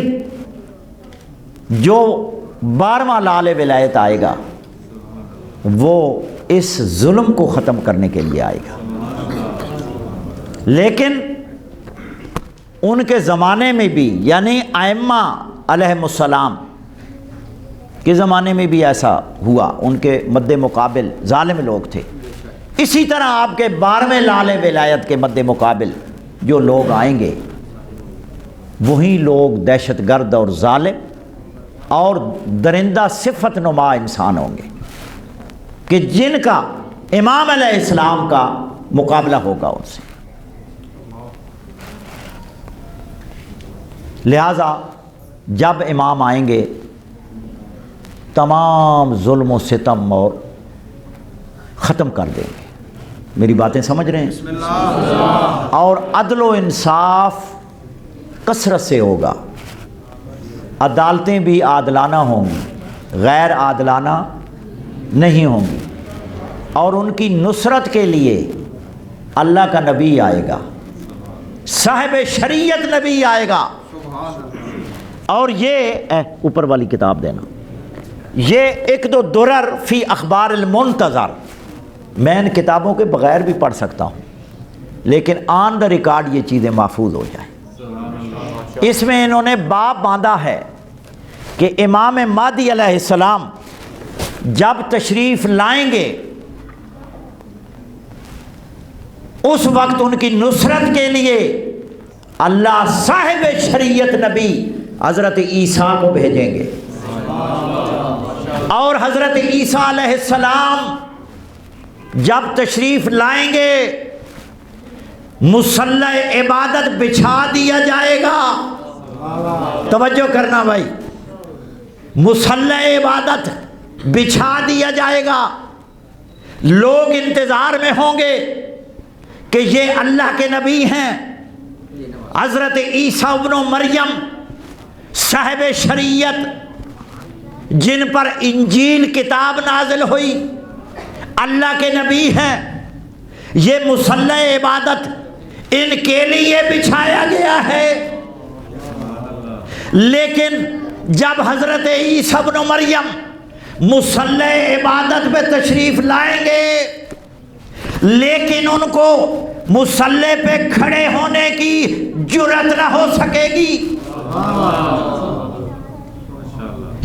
جو 12واں لعل ولایت آئے گا وہ اس ظلم کو ختم کرنے کے لیے آئے گا، لیکن ان کے زمانے میں بھی، یعنی ائمہ علیہم السلام کے زمانے میں بھی ایسا ہوا، ان کے مد مقابل ظالم لوگ تھے۔ اسی طرح آپ کے 12ویں لعل ولایت کے مد مقابل جو لوگ آئیں گے وہی لوگ دہشت گرد اور ظالم اور درندہ صفت نما انسان ہوں گے کہ جن کا امام علیہ السلام کا مقابلہ ہوگا ان سے۔ لہٰذا جب امام آئیں گے تمام ظلم و ستم اور ختم کر دیں گے، میری باتیں سمجھ رہے ہیں؟ اور عدل و انصاف کثرت سے ہوگا، عدالتیں بھی عادلانہ ہوں گی، غیر عادلانہ نہیں ہوں گی، اور ان کی نصرت کے لیے اللہ کا نبی آئے گا، صاحب شریعت نبی آئے گا۔ اور یہ اوپر والی کتاب دینا، یہ ایک دو درر فی اخبار المنتظر، میں ان کتابوں کے بغیر بھی پڑھ سکتا ہوں لیکن آن دا ریکارڈ یہ چیزیں محفوظ ہو جائیں۔ اس میں انہوں نے باب باندھا ہے کہ امام مہدی علیہ السلام جب تشریف لائیں گے اس وقت ان کی نصرت کے لیے اللہ صاحب شریعت نبی حضرت عیسیٰ کو بھیجیں گے، اور حضرت عیسیٰ علیہ السلام جب تشریف لائیں گے مصلی عبادت بچھا دیا جائے گا۔ توجہ کرنا بھائی، مصلی عبادت بچھا دیا جائے گا، لوگ انتظار میں ہوں گے کہ یہ اللہ کے نبی ہیں، حضرت عیسیٰ ابن مریم صاحب شریعت جن پر انجیل کتاب نازل ہوئی، اللہ کے نبی ہیں، یہ مصلی عبادت ان کے لیے بچھایا گیا ہے۔ لیکن جب حضرت عیسیٰ ابن مریم مصلی عبادت پہ تشریف لائیں گے، لیکن ان کو مصلی پہ کھڑے ہونے کی جرأت نہ ہو سکے گی۔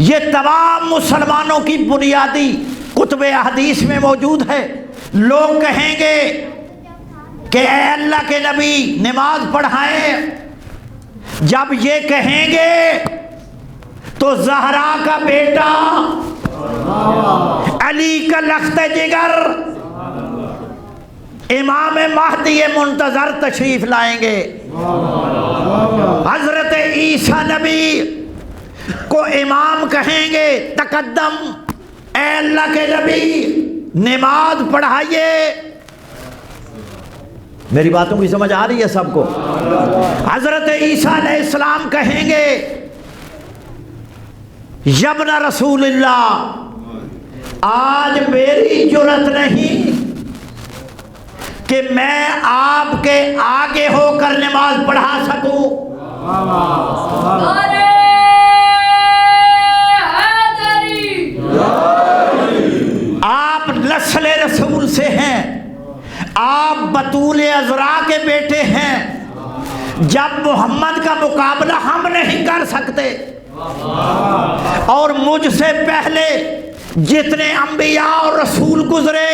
یہ تمام مسلمانوں کی بنیادی کتب احادیث میں موجود ہے۔ لوگ کہیں گے کہ اے اللہ کے نبی نماز پڑھائیں، جب یہ کہیں گے تو زہرا کا بیٹا علی کا لخت جگر امام مہدی منتظر تشریف لائیں گے۔ حضرت عیسیٰ نبی کو امام کہیں گے، تقدم، اے اللہ کے نبی نماز پڑھائیے۔ میری باتوں کی سمجھ آ رہی ہے سب کو؟ حضرت عیسیٰ علیہ السلام کہیں گے، یبن رسول اللہ، آج میری جرأت نہیں کہ میں آپ کے آگے ہو کر نماز پڑھا سکوں۔ آپ نسل رسول سے ہیں، آپ بطول عذرا کے بیٹے ہیں، جب محمد کا مقابلہ ہم نہیں کر سکتے اور مجھ سے پہلے جتنے انبیاء اور رسول گزرے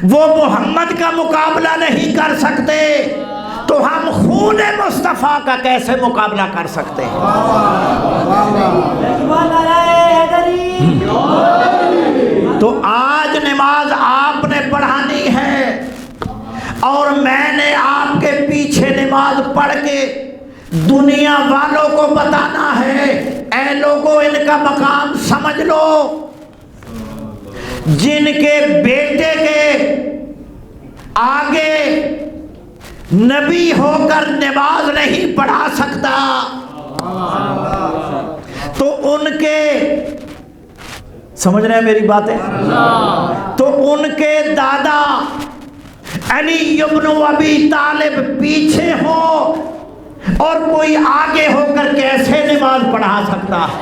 وہ محمد کا مقابلہ نہیں کر سکتے، تو ہم خون مصطفیٰ کا کیسے مقابلہ کر سکتے ہیں؟ تو آج نماز آپ نے پڑھانی ہے اور میں نے آپ کے پیچھے نماز پڑھ کے دنیا والوں کو بتانا ہے، اے لوگوں ان کا مقام سمجھ لو، جن کے بیٹے کے آگے نبی ہو کر نماز نہیں پڑھا سکتا تو ان کے، سمجھ رہے ہیں میری باتیں؟ تو ان کے دادا علی ابن ابی طالب پیچھے ہو اور کوئی آگے ہو کر کیسے نماز پڑھا سکتا ہے؟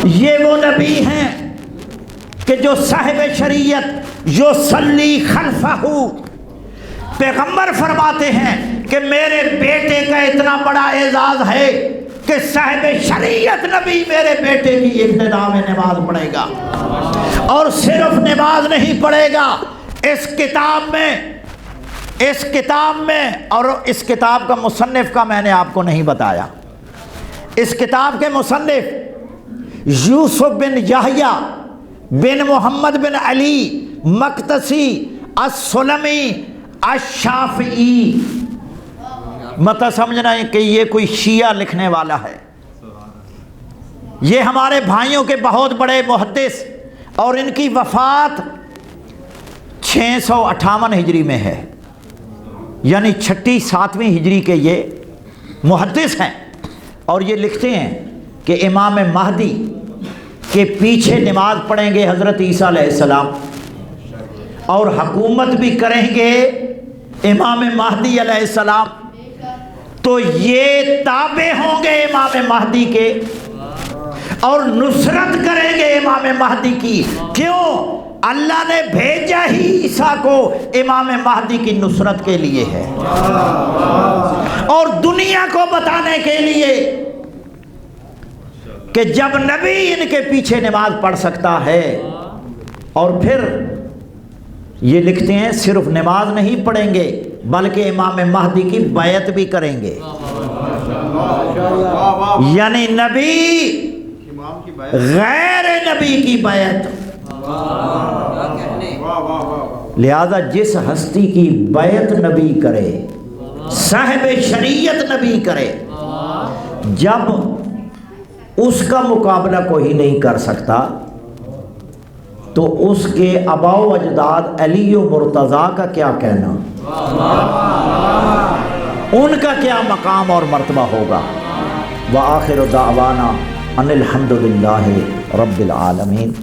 یہ وہ نبی ہیں کہ جو صاحب شریعت یصلی خلفہ، پیغمبر فرماتے ہیں کہ میرے بیٹے کا اتنا بڑا اعزاز ہے کہ صاحب شریعت نبی میرے بیٹے کی ابتدا میں نماز پڑھے گا، اور صرف نماز نہیں پڑھے گا، اس کتاب میں اور اس کتاب کا مصنف کا میں نے آپ کو نہیں بتایا، اس کتاب کے مصنف یوسف بن یحییٰ بن محمد بن علی مقدسی السلمی الشافعی، مت سمجھنا کہ یہ کوئی شیعہ لکھنے والا ہے، یہ ہمارے بھائیوں کے بہت بڑے محدث، اور ان کی وفات 658 ہجری میں ہے، یعنی 6 7ویں ہجری کے یہ محدث ہیں، اور یہ لکھتے ہیں کہ امام مہدی کے پیچھے نماز پڑھیں گے حضرت عیسیٰ علیہ السلام، اور حکومت بھی کریں گے امام مہدی علیہ السلام، تو یہ تابع ہوں گے امام مہدی کے اور نصرت کریں گے امام مہدی کی۔ کیوں؟ اللہ نے بھیجا ہی عیسیٰ کو امام مہدی کی نصرت کے لیے ہے، اور دنیا کو بتانے کے لیے کہ جب نبی ان کے پیچھے نماز پڑھ سکتا ہے۔ اور پھر یہ لکھتے ہیں صرف نماز نہیں پڑھیں گے بلکہ امام مہدی کی بیعت بھی کریں گے، یعنی نبی غیر نبی کی بیعت۔ لہذا جس ہستی کی بیعت نبی کرے، صاحب شریعت نبی کرے، جب اس کا مقابلہ کوئی نہیں کر سکتا تو اس کے آباء و اجداد علی و مرتضیٰ کا کیا کہنا، ان کا کیا مقام اور مرتبہ ہوگا۔ وآخر دعوانا ان الحمد للہ رب العالمین۔